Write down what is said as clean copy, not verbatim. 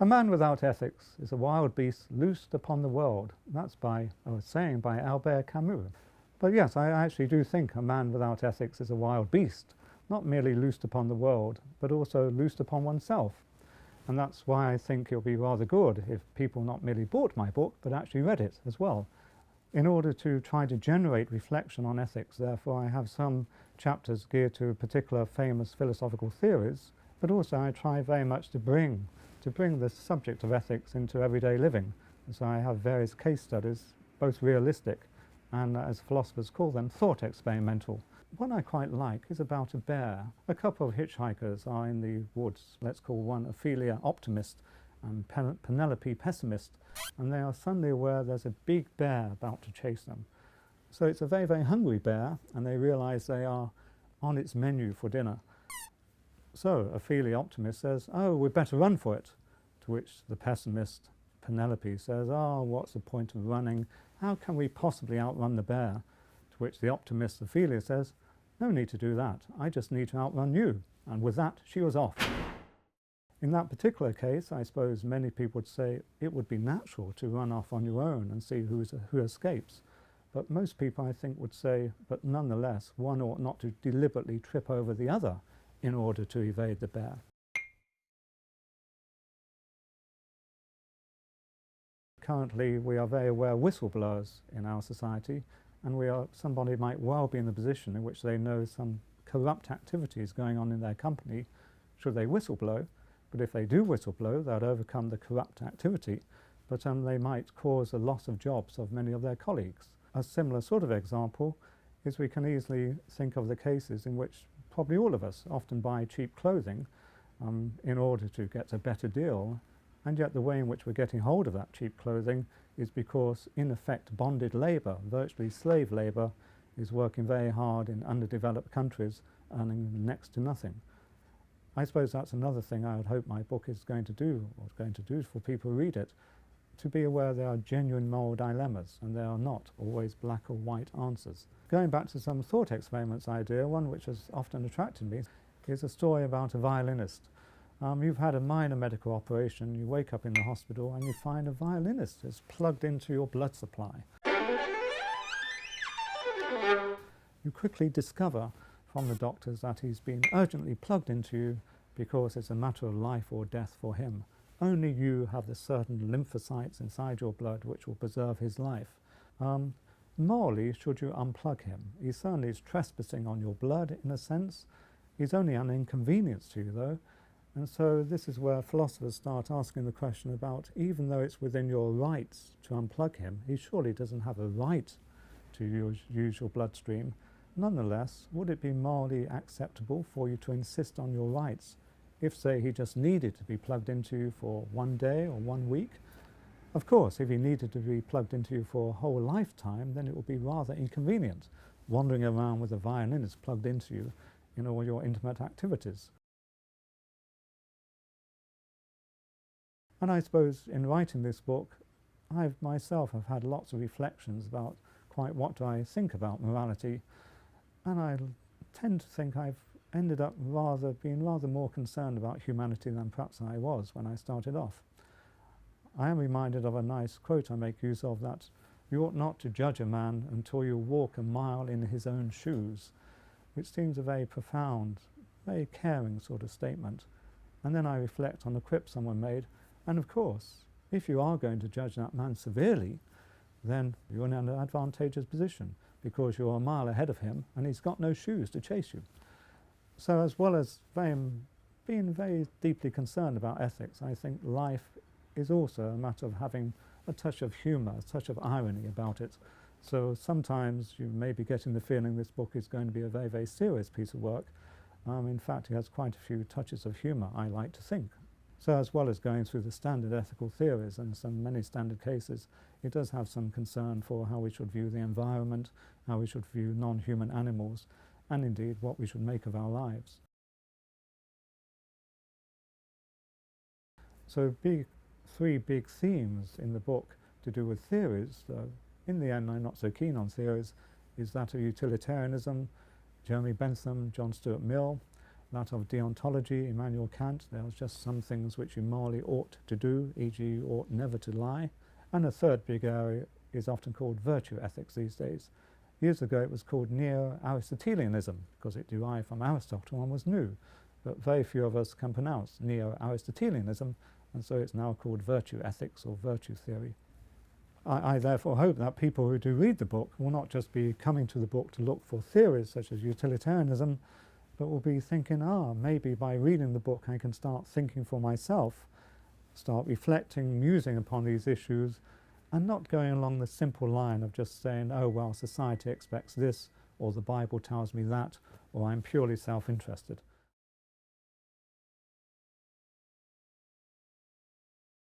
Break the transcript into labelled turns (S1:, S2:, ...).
S1: A man without ethics is a wild beast loosed upon the world. That's by a saying by Albert Camus. But yes, I actually do think a man without ethics is a wild beast, not merely loosed upon the world, but also loosed upon oneself. And that's why I think it would be rather good if people not merely bought my book, but actually read it as well. In order to try to generate reflection on ethics, therefore, I have some chapters geared to particular famous philosophical theories, but also I try very much to bring the subject of ethics into everyday living. So I have various case studies, both realistic and, as philosophers call them, thought experimental. One I quite like is about a bear. A couple of hitchhikers are in the woods. Let's call one Ophelia optimist and Penelope pessimist, and they are suddenly aware there's a big bear about to chase them. So it's a very, very hungry bear, and they realize they are on its menu for dinner. So Ophelia optimist says, "Oh, we'd better run for it," to which the pessimist Penelope says, "Oh, what's the point of running? How can we possibly outrun the bear?" To which the optimist Ophelia says, "No need to do that. I just need to outrun you." And with that, she was off. In that particular case, I suppose many people would say it would be natural to run off on your own and see who escapes. But most people, I think, would say, but nonetheless, one ought not to deliberately trip over the other in order to evade the bear. Currently, we are very aware of whistleblowers in our society, and somebody might well be in the position in which they know some corrupt activities going on in their company. Should they whistleblow? But if they do whistleblow, they'll overcome the corrupt activity, but they might cause a loss of jobs of many of their colleagues. A similar sort of example is we can easily think of the cases in which probably all of us often buy cheap clothing in order to get a better deal, and yet the way in which we're getting hold of that cheap clothing is because, in effect, bonded labour, virtually slave labour, is working very hard in underdeveloped countries, earning next to nothing. I suppose that's another thing I would hope my book is going to do, or going to do for people who read it, to be aware there are genuine moral dilemmas, and there are not always black or white answers. Going back to some thought experiments idea, one which has often attracted me is a story about a violinist. You've had a minor medical operation, you wake up in the hospital and you find a violinist is plugged into your blood supply. You quickly discover from the doctors that he's been urgently plugged into you because it's a matter of life or death for him. Only you have the certain lymphocytes inside your blood which will preserve his life. Morally, should you unplug him? He certainly is trespassing on your blood in a sense. He's only an inconvenience to you though. And so this is where philosophers start asking the question about, even though it's within your rights to unplug him, he surely doesn't have a right to use your bloodstream. Nonetheless, would it be morally acceptable for you to insist on your rights if, say, he just needed to be plugged into you for 1 day or 1 week? Of course, if he needed to be plugged into you for a whole lifetime, then it would be rather inconvenient, wandering around with a violinist plugged into you in all your intimate activities. And I suppose in writing this book, I myself have had lots of reflections about quite what do I think about morality, and I tend to think I've ended up being rather more concerned about humanity than perhaps I was when I started off. I am reminded of a nice quote I make use of, that you ought not to judge a man until you walk a mile in his own shoes, which seems a very profound, very caring sort of statement. And then I reflect on the quip someone made, and of course, if you are going to judge that man severely, then you're in an advantageous position because you're a mile ahead of him and he's got no shoes to chase you. So as well as being very deeply concerned about ethics, I think life is also a matter of having a touch of humour, a touch of irony about it. So sometimes you may be getting the feeling this book is going to be a very, very serious piece of work. In fact, it has quite a few touches of humour, I like to think. So as well as going through the standard ethical theories and many standard cases, it does have some concern for how we should view the environment, how we should view non-human animals, and indeed what we should make of our lives. So three big themes in the book to do with theories, though in the end I'm not so keen on theories, is that of utilitarianism, Jeremy Bentham, John Stuart Mill, that of deontology, Immanuel Kant. There was just some things which you morally ought to do, e.g. you ought never to lie. And a third big area is often called virtue ethics these days. Years ago it was called neo-Aristotelianism because it derived from Aristotle and was new, but very few of us can pronounce neo-Aristotelianism, and so it's now called virtue ethics or virtue theory. I therefore hope that people who do read the book will not just be coming to the book to look for theories such as utilitarianism, but will be thinking, maybe by reading the book I can start thinking for myself, start reflecting, musing upon these issues, and not going along the simple line of just saying, oh well, society expects this, or the Bible tells me that, or I'm purely self-interested.